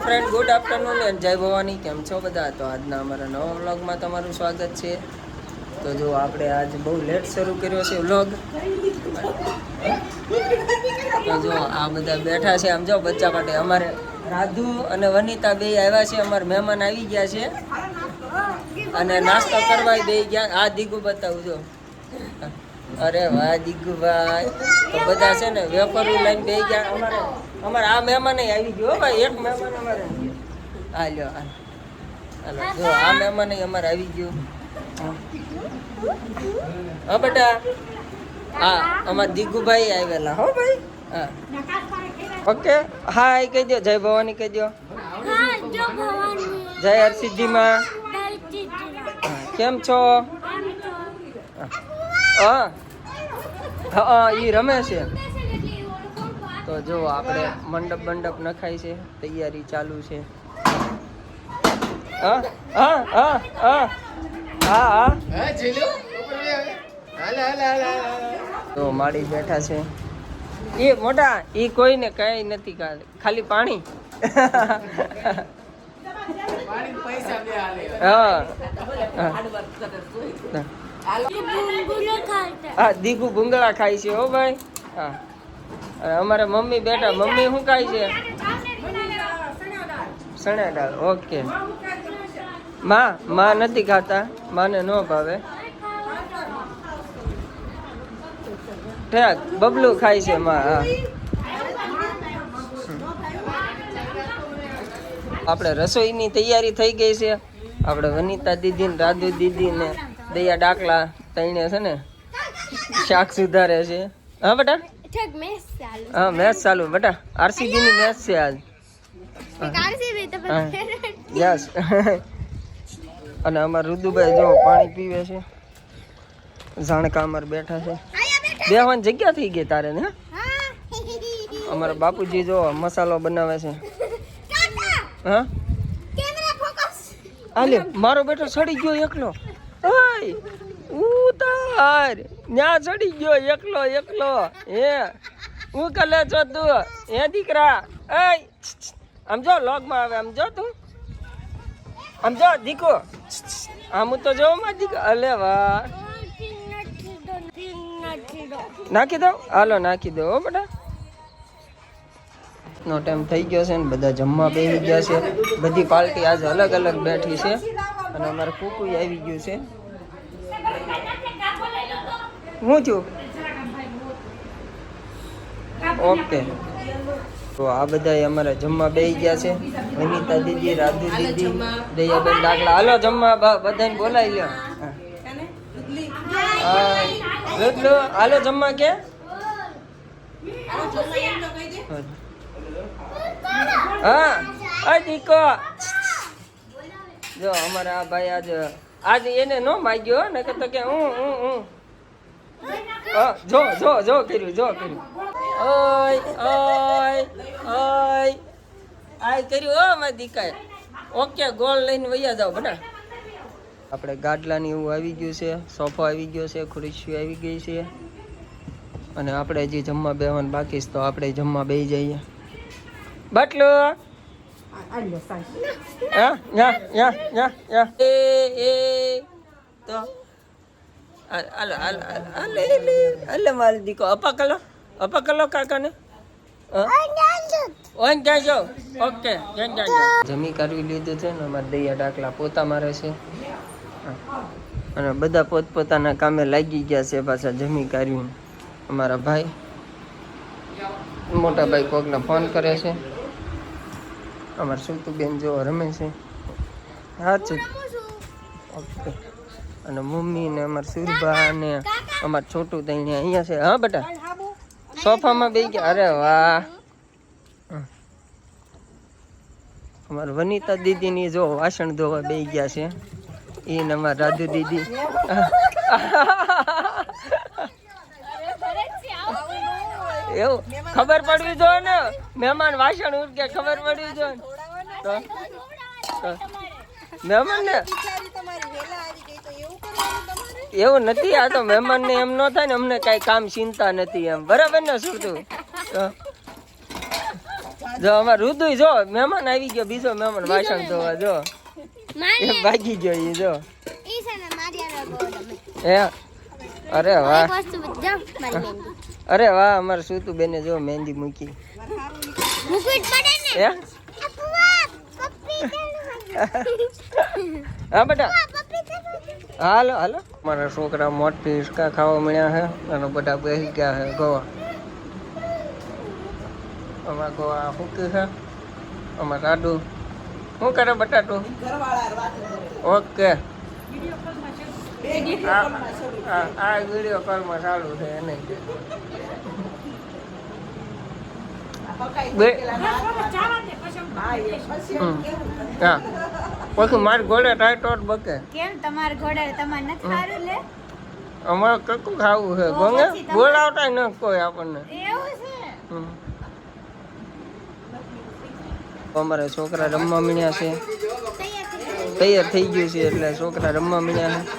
Friend, good afternoon and જય ભવાની. કેમ છો બધા? તો આજના અમારા નવા વ્લોગમાં તમારું સ્વાગત છે. તો જો આપણે આજ બહુ લેટ શરૂ કર્યો છે વ્લોગ. તો જો આ બધા બેઠા છે, આમ જો બચ્ચા માટે. અમારે રાધુ અને વનિતા બે આવ્યા છે, અમારા મહેમાન આવી ગયા છે અને નાસ્તો કરવા બે ગયા. આ દીગુ બતાવું જો. અરે વાહ દીગુભાઈ. તો બધા છે ને વેફર લઈને બે ગયા. અમારે આ મહેમાન આવી ગયો ભાઈ. એક મહેમાન અમારે હા લ્યો હાલો જો આ મહેમાન અમારે આવી ગયું. હા બેટા, હા અમારા દીગુભાઈ આવેલા હો ભાઈ. હા ઓકે, હાય કહી દો. જય ભવાની કહી દો. જય હરસિદ્ધિમાં. કેમ છો? હા હા એ રમે છે. તો જો આપણે મંડપ નખાય છે, તૈયારી ચાલુ છે. હા હા હા હા હા હા તો માડી બેઠા છે. એ મોટા એ કોઈને કઈ નથી, ખાલી પાણી. હા હા દીગુ ભૂંગળા ખાય છે હો ભાઈ. હા અમારે મમ્મી બેઠા. મમ્મી શું ખાય છે? સણા દાળ. ઓકે. માં નથી ખાતા, માને ન ભાવે. ઠેક બબલું ખાય છે માં. હા આપણે રસોઈની તૈયારી થઈ ગઈ છે. આપણે વનિતા દીદી ને રાધુ દીદી ને દયા ડાકલા તઈને છે ને શાક સુધારે છે. હા બેટા, હા મેચ ચાલુ બેટા. આરસીબી ની મેચ છે આજ. યસ. અને અમારા રુદુભાઈ જો પાણી પીવે છે. જાણકા અમારે બેઠા છે. બેહવાની જગ્યા થઈ ગઈ તારે ને. અમારા બાપુજી જો મસાલો બનાવે છે. હા આલે મારો બેટો સડી ગયો એકલો. ઓય ઉતાર ન્યા સડી ગયો એકલો. હે હું કલે છો તું? હે દીકરા, એય આમ જો લોગમાં આવે. આમ જો તું, આમ જો દીકો. આમ તો જો માં દીકો. અલે વાહ, નાખી દો. હાલો નાખી દો બેટા. નો ટાઈમ થઈ ગયો છે ને બધા જમવા બેસી ગયા છે. બધી પાર્ટી આજે અલગ અલગ બેઠી છે. અને અમારે કુકુ આવી ગયું છે. હું છું ઓકે. તો આ બધા અમારે જમવા બેસી ગયા છે. વનિતા દીદી, રાધુ દીદી, દયાબેન ડાકલા. હાલો જમવા બધાને બોલાવી લ્યો. હાલો જમવા કે. હા આ દીકો જો અમારા આ ભાઈ આજે એને નો માગ્યો ને કે તો કે હું જો કર્યું. ઓય આય કર્યું. ઓ મારી દીકાએ. ઓકે ગોળ લઈને વૈયા જાવ બેટા. આપણે ગાડલાની એવું આવી ગયું છે. સોફો આવી ગયો છે. ખુરશીઓ આવી ગઈ છે. અને આપણે હજી જમવા બેવાનું બાકી છે. તો આપણે જમવા બેસી જઈએ. બટલો તો મારી દીકો અપકલો કાકાને. ઓકે જમી કરવી લીધું છે ને. અમારે દૈયા ડાકલા પોતા મારે છે. અને બધા પોતપોતાના કામે લાગી ગયા છે પાછા જમી કાઢ્યું. અમારા ભાઈ મોટા ભાઈ કોકને ફોન કરે છે. અમારે સુતુબેન જો રમે છે. હા છે ઓકે. અને મમ્મી ને અમારા સુરભા ને અમારે છોટું તઈને અહીંયા છે. હા બેટા સોફામાં બેસી ગયા. અરે વાહ. અમારે વનિતા દીદી ની જો વાસણ ધોવા બેસી ગયા છે. એ ને અમારા રાધુ દીદી. એવું ખબર પડવી જોઈએ ને. મહેમાન વાસણ ઉઠકે ખબર પડવી જોઈએ તો મહેમાન ને એવું નથી. આ તો મહેમાન ને એમ ન થાય ને અમને કઈ કામ ચિંતા નથી એમ. બરાબર ને શું તું? જો અમાર રુદુ જો મહેમાન આવી ગયો, બીજો મહેમાન વાસણ ધોવા જો એ ભાગી ગયો ઈ જો હે. અરે વાહ, અરે વાહ, અમારે સુતુ બેને જો મહેંદી મૂકી હે. હા બેટા હાલો હાલો. મારા છોકરા મોટી હિસકા ખાવા મળ્યા છે અને બધા બેસી ગયા છે ગોવા. અમારા ગોવા ફૂકી છે. અમારા સાડુ શું કરે બટાટું? ઓકે આ વિડીયો કોલમાં ચાલુ છે એને હા. પછી મારી ઘોડે ટાઈટોટ બકે કેમ તમાર ઘોડે તમાર નથી સારું લે? અમારે કકું ખાવું છે ગોંગે બોલાવતા ન કોઈ આપણને. એવું છે. અમારા છોકરા રમવા મીણ્યા છે, તૈયાર થઈ ગયું છે એટલે છોકરા રમવા મીણ્યા છે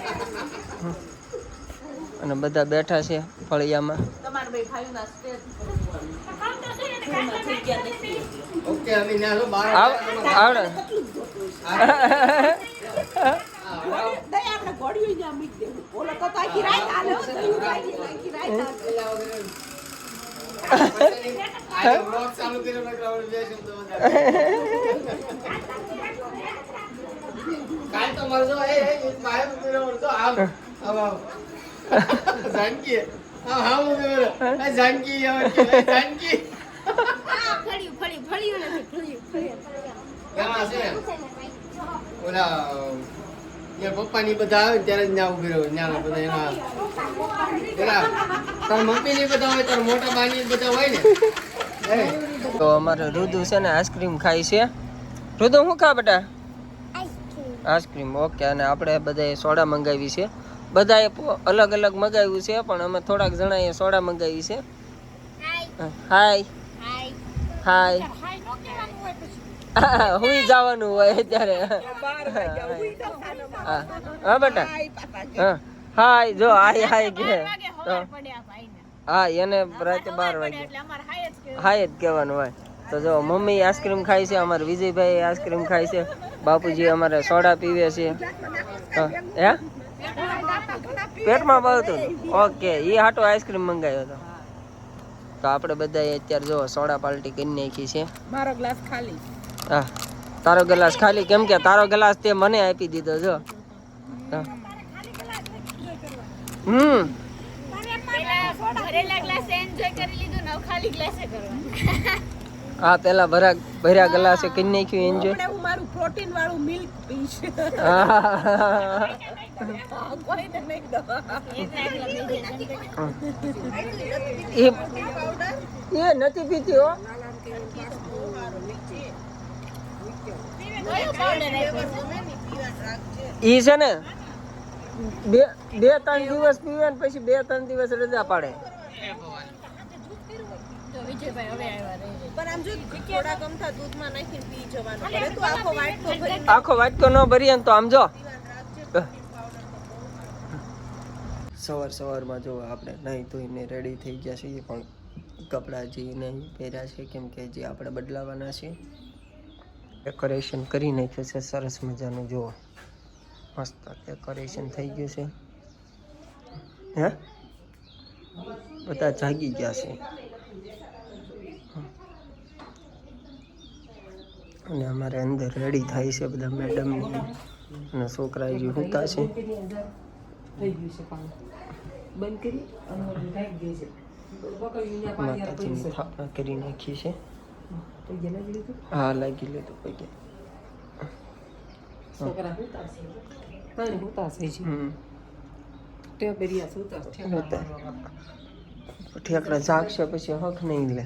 અને બધા બેઠા છે ફળિયામાં. આવડે પપ્પા ની બધા આવે ત્યારે જ ના ઉભી રહ્યો. બધા એના તાર મમ્મી ની બધા હોય, તાર મોટા બાની બધા હોય ને. તો અમારે રુદુ છે ને આઈસ્ક્રીમ ખાય છે. રુદુ શું ખા બેટા? આઈસ્ક્રીમ. ઓકે. અને આપણે બધાએ સોડા મંગાવી છે. બધાએ અલગ અલગ મંગાવ્યું છે પણ અમે થોડાક જણાએ સોડા મંગાવી છે. હાય હાય. હુઈ જવાનું હોય અત્યારે. હા બેટા હા હાય જો હાય હાય કે હા એને રાતે 12 વાગે હાય જ કહેવાનું હોય. તો જો મમ્મી આઈસ્ક્રીમ ખાય છે, અમારે વિજયભાઈ આઈસ્ક્રીમ ખાય છે, બાપુજી અમારે સોડા પીવે છે. હે પેટમાં બળતું? ઓકે એ હાટો આઈસ્ક્રીમ મંગાવ્યો હતો. તો આપણે બધાએ અત્યારે જો સોડા પાર્ટી કરી નાખી છે. મારો ગ્લાસ ખાલી. હા તારો ગ્લાસ ખાલી કેમ કે તારો ગ્લાસ તે મને આપી દીધો જો. હા પેલા ભર્યા ગ્લાસે કરી નાખ્યું એન્જોય. હું મારું પ્રોટીન વાળું મિલ્ક પીશ. એ નથી પીતી હો. ઈ છે ને 2-3 દિવસ પીવે ને પછી 2-3 દિવસ રજા પાડે. આખો વાટકો ન ભરીએ ને તો આમ જો સવારમાં જો આપણે નહીં ધોઈને રેડી થઈ ગયા છીએ પણ કપડાં જે નહીં પહેર્યા છે કેમ કે જે આપણે બદલાવાના છે. ડેકોરેશન કરી નાખ્યું છે સરસ મજાનું. જુઓ મસ્ત ડેકોરેશન થઈ ગયું છે. હે બધા જાગી ગયા છે અને અમારે અંદર રેડી થાય છે બધા મેડમ અને છોકરા જે હોતા છે. માતાજીની સ્થાપના કરી નાખી છે. હા લાગી લીધું પગે. ઠેકડા જાગશે પછી હક નહીં લે.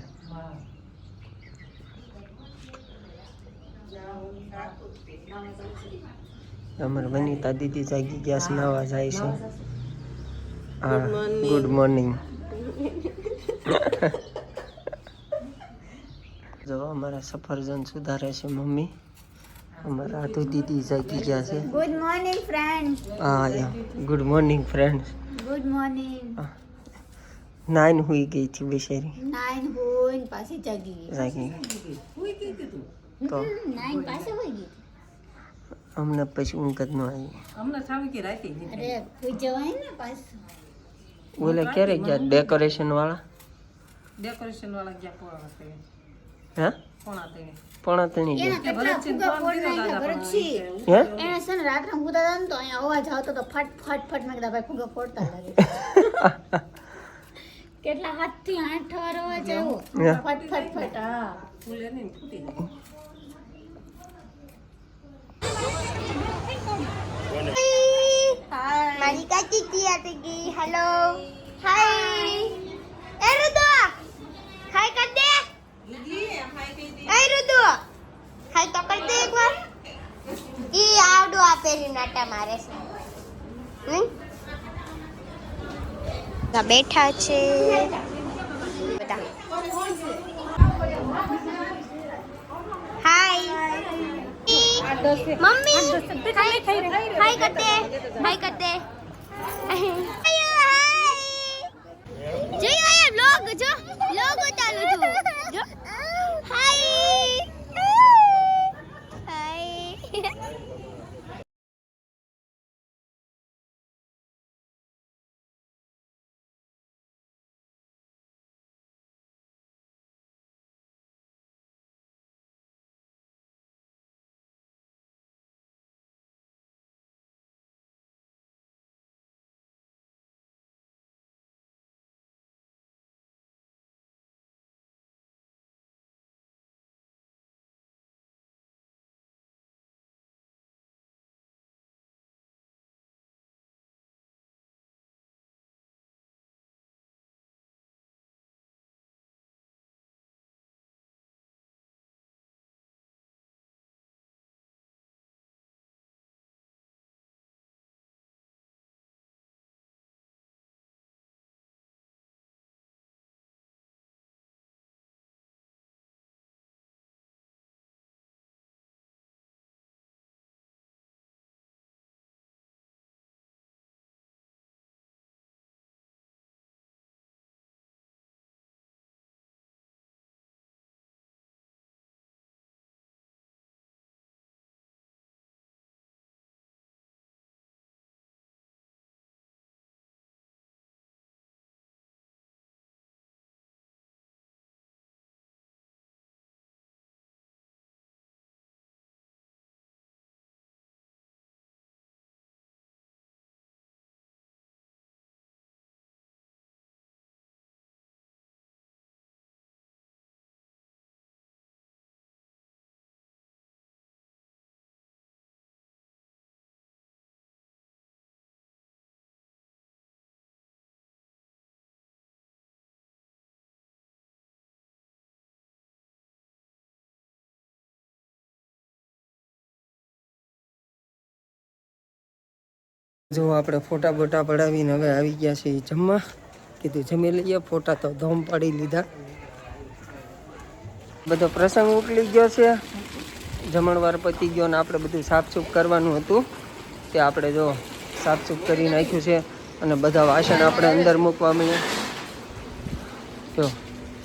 અમારે વનિતા દીદી જાગી ગયા છે, નાવા જાય છે. હા ગુડ મોર્નિંગ. જો અમારા સફરજન સુધારે છે મમ્મી. અમારા આધુ દીદી જાગી ગયા છે. Good morning friend. હા good morning friend. Good morning. Nine હુઈ ગઈ હતી બિચારી. 9 હોય ને પાછી જાગી ગઈ. જાગી તો નાઈન પાછી હોય ગઈ. અમને પછી ઊંઘ જ ન આવી. અરે કોઈ જવાય ને પાછું. ઓલે ક્યારે ગયા ડેકોરેશન વાળા? હે પોણા ત્રણી એના ગયા. કેટલા ફુગા ફોડ નાખ્યા ભરતસિંહ. હે એને છે ને રાત્રે ઊંઘતા હતા ને તો અહીંયા અવાજ આવતો તો ફટ ફટ ફટ મેં કીધા ભાઈ ફુગા ફોડતા લાગે. કેટલા હાથથી 8 વાર અવાજ આવ્યો. હે. ફટ ફટ ફટ. હા મારી કાકી તૈયાર થઈ ગઈ. હેલો હાય એ રુદુ હાય કર દે. એ રુદુ હાય તો કર દે એકવાર. ઈ આવડો આ પેરી નાટા મારે છે. બેઠા છે બધા. હાય મમ્મી હાય કર દે હાય કર દે. જોયો આ વ્લોગ જો વ્લોગ ચાલુ છું જો. હાય હાય જો આપણે ફોટા બોટા પડાવીને હવે આવી ગયા છે જમવા. કીધું જમી લઈએ. ફોટા તો ધોમ પાડી લીધા. બધો પ્રસંગ ઉકલી ગયો છે. જમણવાર પતી ગયો ને આપણે બધું સાફસૂફ કરવાનું હતું તે આપણે જો સાફસૂફ કરી નાખ્યું છે. અને બધા વાસણ આપણે અંદર મૂકવા મળ્યા. જો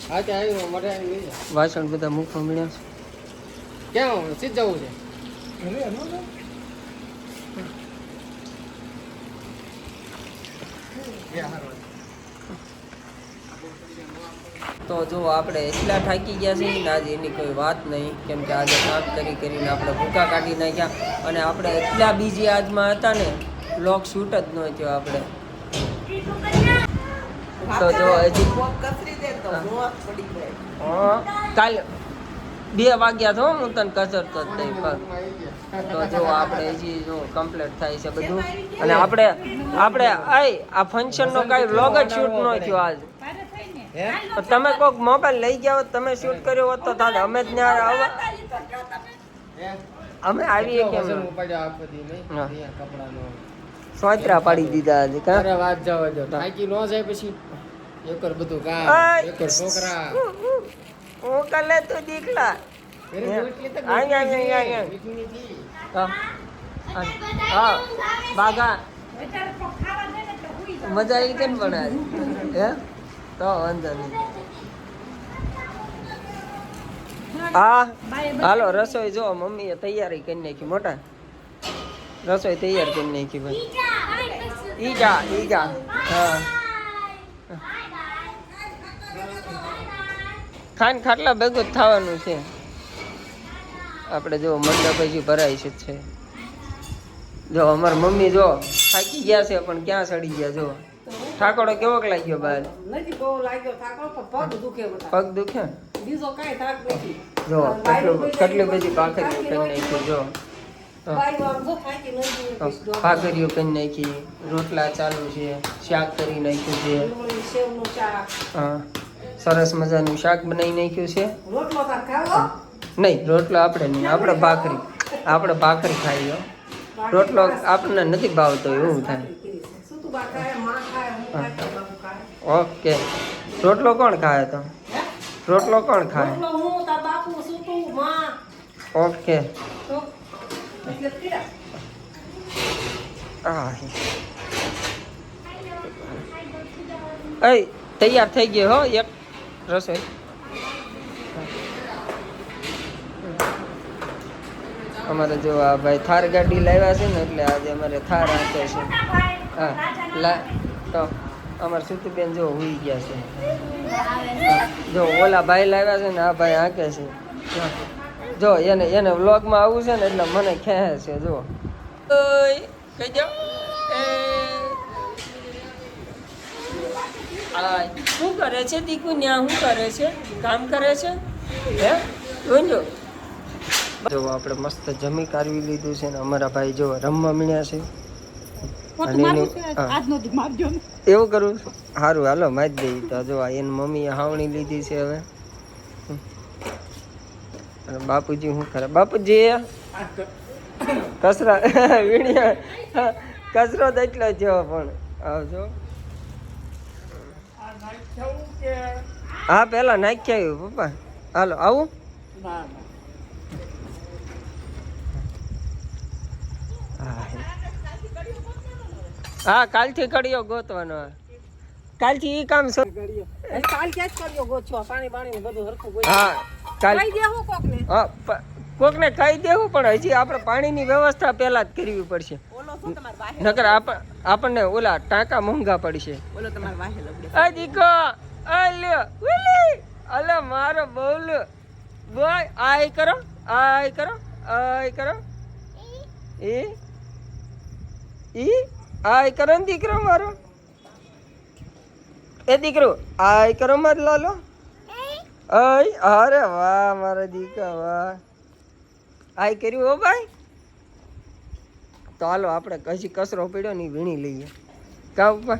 હા ત્યાં આવ્યો મારે આવી લઈ જા. વાસણ બધા મૂકવા મળ્યા છે. ક્યાં સીધ જવું છે? તો જો આપણે એટલા થાકી ગયા છે ને આજે એની કોઈ વાત નહીં. કેમ કે આજે કામ કરીને આપણે ભૂકા કાઢી નાખ્યા. અને આપણે એટલા બીજી આજમાં હતા ને બ્લોગ શૂટ જ ન થયો આપણે. તો જો હજી કાલ 2 વાગ્યા તો હું તને કસરતો જ નહીં પગ. તો જો આપણે હજી જો કમ્પ્લીટ થાય છે બધું. અને આપણે આ ફંક્શનનો કાંઈ વ્લોગ જ શૂટ ન થયો આજ. તમે કોઈક મોબાઈલ લઈ ગયા હોત, તમે શૂટ કર્યો હોત તો તારે અમે જ ત્યાં અમે આવીએ કેમ? સોતરા પાડી દીધા આજે કા? અરે વાત જવા દો. થાકી નો જાય પછી એકર બધું કામ એકર છોકરા હું કલે તું દીકલા હા બાગા મજા આવી કેમ પણ હે તો વાંધો નહીં. હા હાલો રસોઈ જો મમ્મીએ તૈયારી કરી નાખી મોટા રસોઈ તૈયાર કરી નાખી ભાઈ ઈજા હા ખાટલા ભેગું જ થવાનું છે આપણે જો મંડપ હજી ભરાય છે જો અમારી મમ્મી જો થાકી ગયા છે પણ ક્યાં સડી ગયા જો ઠાકોડો કેવોક લાગ્યો બહાર નથી બહુ લાગ્યો થાકો પણ પગ દુખે બધા પગ દુખે બીજો કાંઈ થાક નથી જો કેટલી બધી ભાખરીઓ કરી નાખી જો બાઈ આમ જો થાકી નથી ભાખરીઓ કરી નાખી રોટલા ચાલુ છે શાક કરી નાખ્યું છે ડુંગળી સેવનું શાક હા સરસ મજાનું શાક બનાવી નાખ્યું છે રોટલો તાર ખાવો નહીં રોટલો આપણે નહીં આપણે ભાખરી ખાઈએ રોટલો આપણને નથી ભાવતો એવું થાય શું તું બા ખાય માં ખાય હું ખાય તો બાપુ ખાય ઓકે રોટલો કોણ ખાય તો રોટલો કોણ ખાય રોટલો હું તાર બાપુ શું તું માં ઓકે તો એટલે કીડા તૈયાર થઈ ગયો હો એક રસોઈ અમારે જો આ ભાઈ થાર ગાડી લાવ્યા છે ને એટલે આજે અમારે થાર હાંકે છે હા તો અમારે સુતીબેન જો હોઈ ગયા છે જો ઓલા ભાઈ લાવ્યા છે ને આ ભાઈ હાંકે છે જો એને વ્લોગમાં આવવું છે ને એટલે મને ખેંચે છે જો કહી જાઓ શું કરે છે દીકુ ન્યા શું કરે છે કામ કરે છે હે જોજો જો આપણે મસ્ત જમી કાઢવી લીધું છે ને અમારા ભાઈ જો રમવા મળ્યા છે એવું કરું સારું હાલો મારી દઈ તો જો એની મમ્મીએ હાવણી લીધી છે હવે બાપુજી શું કરે બાપુજી કચરા વીણ્યા કચરો તો એટલો જ પણ આવજો હા પેલા નાખી આવ્યું પપ્પા હાલો આવું હા કાલથી કડિયો ગોતવાનો કાલથી ઈ કામ કાલ ક્યાં જ કર્યો ગોછો પાણી પાણી બધું હરખું ગોછો હા કાલ કહી દેવું કોકને હા કોકને કહી દેવું પણ હજી આપણે પાણીની વ્યવસ્થા પહેલા જ કરવી પડશે ઓલો શું તમાર વાહે નકર આપણને ઓલા ટાંકા મોંઘા પડશે ઓલો તમાર વાહે લબડે આ દીકો અલ્યો ઉલી અલે મારો બોલ બોય આય કરો ઈ આય કરો ને દીકરો મારો એ દીકરો આય કરો મત લાલો આય અરે વાહ મારા દીકા વાહ આય કર્યું હો ભાઈ તો હાલો આપણે હજી કચરો પડ્યો ને વીણી લઈએ કા ઉપર